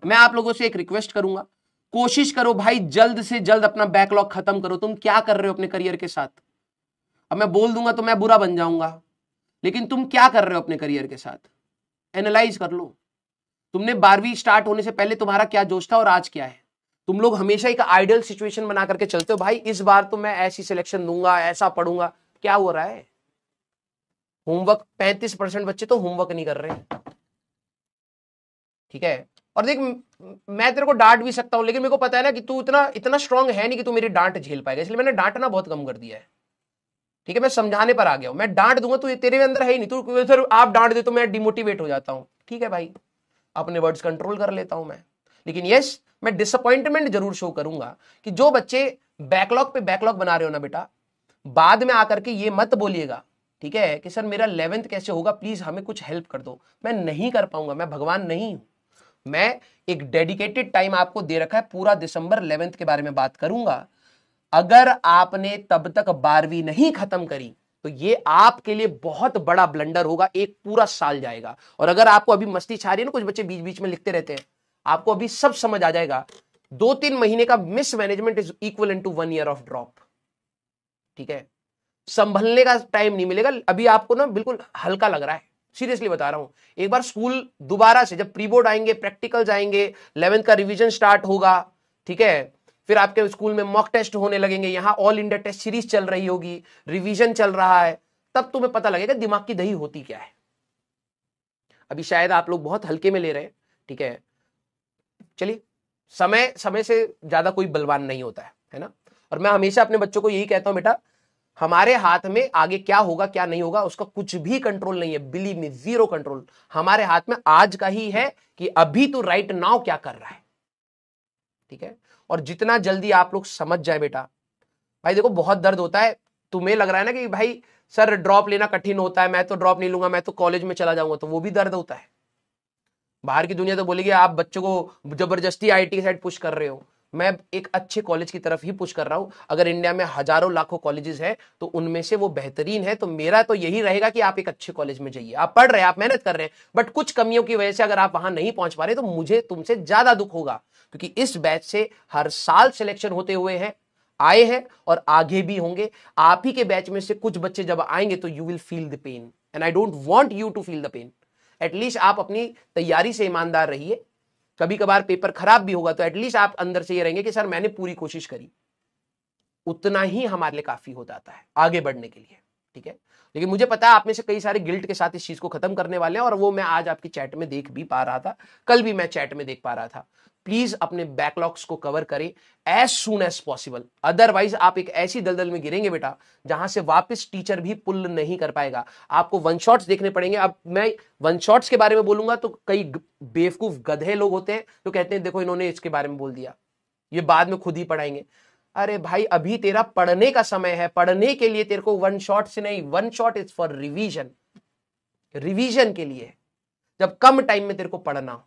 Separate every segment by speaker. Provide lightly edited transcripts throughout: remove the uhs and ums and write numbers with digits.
Speaker 1: मैं आप लोगों से एक रिक्वेस्ट करूंगा, कोशिश करो भाई जल्द से जल्द अपना बैकलॉग खत्म करो। तुम क्या कर रहे हो अपने करियर के साथ? अब मैं बोल दूंगा तो मैं बुरा बन जाऊंगा, लेकिन तुम क्या कर रहे हो अपने करियर के साथ? एनालाइज कर लो। तुमने 12वीं स्टार्ट होने से पहले तुम्हारा क्या जोश था और आज क्या है? तुम लोग हमेशा एक आइडियल सिचुएशन बना करके चलते हो, भाई इस बार तो मैं ऐसी सिलेक्शन दूंगा, ऐसा पढ़ूंगा। क्या हो रहा है? होमवर्क 35% बच्चे तो होमवर्क नहीं कर रहे, ठीक है। और देख, मैं तेरे को डांट भी सकता हूं, लेकिन मेरे को पता है ना कि तू इतना इतना स्ट्रांग है नहीं कि तू मेरी डांट झेल पाएगा, इसलिए मैंने डांटना बहुत कम कर दिया है, ठीक है। मैं समझाने पर आ गया हूं। मैं डांट दूंगा तो तेरे अंदर है ही नहीं, तू सर आप डांट दे तो मैं डिमोटिवेट हो जाता हूं, ठीक है भाई, अपने वर्ड्स कंट्रोल कर लेता हूं मैं। लेकिन यस, मैं डिसअपॉइंटमेंट जरूर शो करूंगा कि जो बच्चे बैकलॉग पे बैकलॉग बना रहे हो ना बेटा, बाद में आकर के ये मत बोलिएगा, ठीक है, कि सर मेरा 11th कैसे होगा, प्लीज हमें कुछ हेल्प कर दो। मैं नहीं कर पाऊंगा, मैं भगवान नहीं हूं। मैं एक डेडिकेटेड टाइम आपको दे रखा है, पूरा दिसंबर 11th के बारे में बात करूंगा। अगर आपने तब तक 12वीं नहीं खत्म करी तो ये आपके लिए बहुत बड़ा ब्लंडर होगा, एक पूरा साल जाएगा। और अगर आपको अभी मस्ती छा रही है ना, कुछ बच्चे बीच बीच में लिखते रहते हैं, आपको अभी सब समझ आ जाएगा। 2-3 महीने का mismanagement is equal to 1 year of drop, ठीक है। संभलने का टाइम नहीं मिलेगा। अभी आपको ना बिल्कुल हल्का लग रहा है, सीरियसली बता रहा हूं। एक बार स्कूल दोबारा से, जब प्री बोर्ड आएंगे, प्रैक्टिकल्स आएंगे, 11th का रिवीजन स्टार्ट होगा, ठीक है, फिर आपके स्कूल में मॉक टेस्ट होने लगेंगे, यहां ऑल इंडिया टेस्ट सीरीज चल रही होगी, रिवीजन चल रहा है, तब तुम्हें पता लगेगा दिमाग की दही होती क्या है। अभी शायद आप लोग बहुत हल्के में ले रहे हैं, ठीक है। चलिए, समय समय से ज्यादा कोई बलवान नहीं होता है ना। और मैं हमेशा अपने बच्चों को यही कहता हूं, बेटा हमारे हाथ में आगे क्या होगा क्या नहीं होगा उसका कुछ भी कंट्रोल नहीं है, बिलीव मी, जीरो कंट्रोल। हमारे हाथ में आज का ही है कि अभी तो राइट नाउ क्या कर रहा है, ठीक है। और जितना जल्दी आप लोग समझ जाए बेटा, भाई देखो बहुत दर्द होता है। तुम्हें लग रहा है ना कि भाई सर ड्रॉप लेना कठिन होता है, मैं तो ड्रॉप नहीं लूंगा, मैं तो कॉलेज में चला जाऊंगा, तो वो भी दर्द होता है। बाहर की दुनिया तो बोलेगी आप बच्चों को जबरदस्ती आईटी की साइड पुश कर रहे हो। मैं एक अच्छे कॉलेज की तरफ ही पुश कर रहा हूं। अगर इंडिया में हजारों लाखों कॉलेजेस हैं तो उनमें से वो बेहतरीन है, तो मेरा तो यही रहेगा कि आप एक अच्छे कॉलेज में जाइए। आप पढ़ रहे हैं, आप मेहनत कर रहे हैं, बट कुछ कमियों की वजह से अगर आप वहां नहीं पहुंच पा रहे तो मुझे तुमसे ज्यादा दुख होगा, क्योंकि इस बैच से हर साल सिलेक्शन होते हुए हैं, आए हैं और आगे भी होंगे। आप ही के बैच में से कुछ बच्चे जब आएंगे तो you will feel the pain, and I don't want you to feel the pain. At least आप अपनी तैयारी से ईमानदार रहिए। कभी कभार पेपर खराब भी होगा तो एटलीस्ट आप अंदर से ये रहेंगे कि सर मैंने पूरी कोशिश करी। उतना ही हमारे लिए काफी हो जाता है आगे बढ़ने के लिए, ठीक है। लेकिन मुझे पता है आप में से कई सारे गिल्ट के साथ इस चीज को खत्म करने वाले हैं, और वो मैं आज आपकी चैट में देख भी पा रहा था, कल भी मैं चैट में देख पा रहा था। प्लीज अपने बैकलॉग्स को कवर करें as soon as possible, otherwise आप एक ऐसी दलदल में गिरेंगे बेटा जहां से वापस टीचर भी पुल नहीं कर पाएगा। आपको वन शॉट्स देखने पड़ेंगे। अब मैं वन शॉट्स के बारे में बोलूंगा तो कई बेवकूफ गधे लोग होते हैं जो कहते हैं देखो इन्होंने इसके बारे में बोल दिया, ये बाद में खुद ही पढ़ाएंगे। अरे भाई अभी तेरा पढ़ने का समय है, पढ़ने के लिए तेरे को वन शॉट से नहीं, one shot is for revision, revision के लिए, जब कम टाइम में तेरे को पढ़ना हो,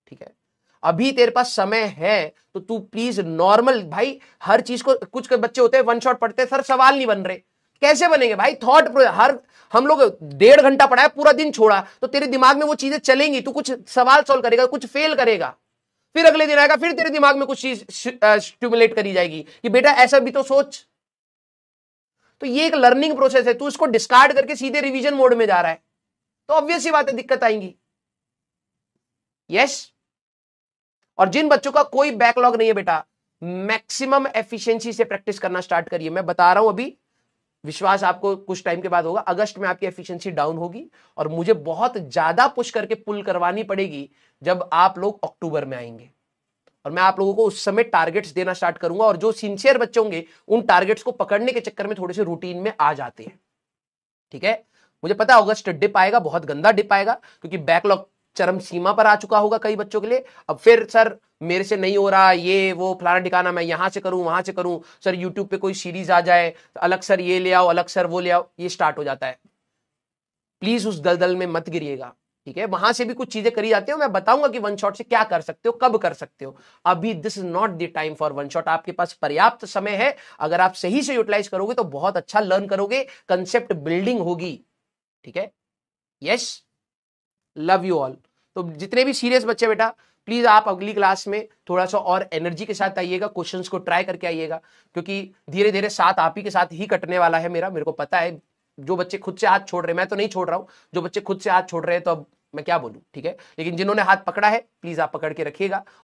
Speaker 1: ठीक है। अभी तेरे पास समय है तो तू प्लीज नॉर्मल, भाई हर चीज को, कुछ बच्चे होते हैं वन शॉट पढ़ते हैं, सर सवाल नहीं बन रहे, कैसे बनेंगे भाई? थॉट हर हम लोग 1.5 घंटा पढ़ा है, पूरा दिन छोड़ा, तो तेरे दिमाग में वो चीजें चलेंगी, तू कुछ सवाल सॉल्व करेगा, कुछ फेल करेगा, फिर अगले दिन आएगा, फिर तेरे दिमाग में कुछ चीज स्टिमुलेट करी जाएगी कि बेटा ऐसा भी तो सोच। तो ये एक लर्निंग प्रोसेस है, तू इसको डिस्कार्ड करके सीधे रिवीजन मोड में जा रहा है, तो ऑब्वियस सी बात है दिक्कत आएंगी। यस। और जिन बच्चों का कोई बैकलॉग नहीं है बेटा, मैक्सिमम एफिशिएंसी से प्रैक्टिस करना स्टार्ट करिए। मैं बता रहा हूं अभी, विश्वास आपको कुछ टाइम के बाद होगा, अगस्त में आपकी एफिशिएंसी डाउन होगी और मुझे बहुत ज्यादा पुश करके पुल करवानी पड़ेगी जब आप लोग अक्टूबर में आएंगे, और मैं आप लोगों को उस समय टारगेट्स देना स्टार्ट करूंगा। और जो सिंसियर बच्चे होंगे उन टारगेट्स को पकड़ने के चक्कर में थोड़े से रूटीन में आ जाते हैं, ठीक है। मुझे पता है अगस्त डिप आएगा, बहुत गंदा डिप आएगा, क्योंकि बैकलॉग चरम सीमा पर आ चुका होगा कई बच्चों के लिए। अब फिर सर मेरे से नहीं हो रहा, ये वो फलाना ठिकाना, मैं यहां से करूं वहां से करूं, सर यूट्यूब पे कोई सीरीज आ जाए, अलग सर ये ले आओ, अलग सर वो ले आओ, ये स्टार्ट हो जाता है। प्लीज उस दलदल में मत गिरिएगा, ठीक है। वहां से भी कुछ चीजें करी जाती है, मैं बताऊंगा कि वन शॉट से क्या कर सकते हो, कब कर सकते हो। अभी this is not the time for one shot, आपके पास पर्याप्त समय है। अगर आप सही से यूटिलाइज करोगे तो बहुत अच्छा लर्न करोगे, कंसेप्ट बिल्डिंग होगी, ठीक है। Yes, love you all. तो जितने भी सीरियस बच्चे बेटा प्लीज आप अगली क्लास में थोड़ा सा और एनर्जी के साथ आइएगा, क्वेश्चंस को ट्राई करके आइएगा, क्योंकि धीरे धीरे साथ आप ही के साथ ही कटने वाला है मेरे को पता है। जो बच्चे खुद से हाथ छोड़ रहे हैं, मैं तो नहीं छोड़ रहा हूं, जो बच्चे खुद से हाथ छोड़ रहे हैं तो अब मैं क्या बोलूं, ठीक है। लेकिन जिन्होंने हाथ पकड़ा है प्लीज आप पकड़ के रखिएगा